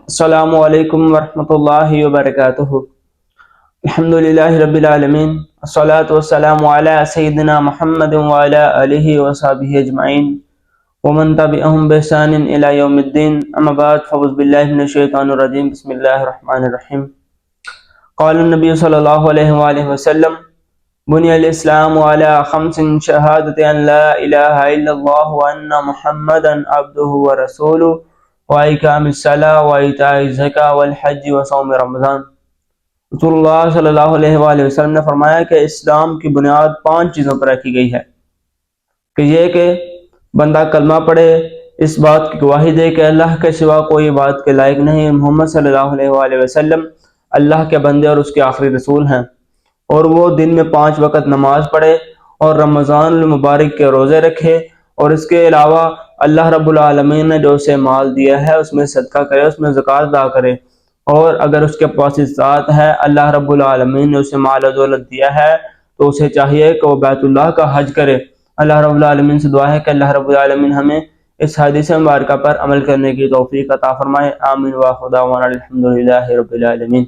السلام علیکم ورحمۃ اللہ وبرکاتہ۔ الحمدللہ رب العالمین، الصلاۃ والسلام علی سیدنا محمد وعلی آلہ وصحبہ اجمعین ومن تبعہم بإحسان الی یوم الدین، اما بعد فاعوذ باللہ من الشیطان الرجیم، بسم اللہ الرحمن الرحیم۔ قال النبی صلی اللہ علیہ وآلہ وسلم بنی الاسلام علی خمس شہادت ان لا الہ الا اللہ وان محمدا عبدہ ورسولہ وإقام الصلاۃ وإیتاء الزکاۃ والحج وصوم رمضان۔ رسول اللہ صلی اللہ علیہ وآلہ وسلم نے فرمایا کہ اسلام کی بنیاد 5 چیزوں پر رکھی گئی ہے، کہ یہ کہ بندہ کلمہ پڑھے، اس بات کی گواہی دے کہ اللہ کے سوا کوئی عبادت کے لائق نہیں، محمد صلی اللہ علیہ وآلہ وسلم اللہ کے بندے اور اس کے آخری رسول ہیں، اور وہ دن میں 5 وقت نماز پڑھے اور رمضان المبارک کے روزے رکھے، اور اس کے علاوہ اللہ رب العالمین نے جو اسے مال دیا ہے اس میں صدقہ کرے، اس میں زکوٰۃ ادا کرے، اور اگر اس کے پاس ذات ہے، اللہ رب العالمین نے اسے مال و دولت دیا ہے تو اسے چاہیے کہ وہ بیت اللہ کا حج کرے۔ اللہ رب العالمین سے دعا ہے کہ اللہ رب العالمین ہمیں اس حدیث مبارکہ پر عمل کرنے کی توفیق عطا فرمائے۔ آمین۔ وآخر دعوانا الحمدللہ رب العالمین۔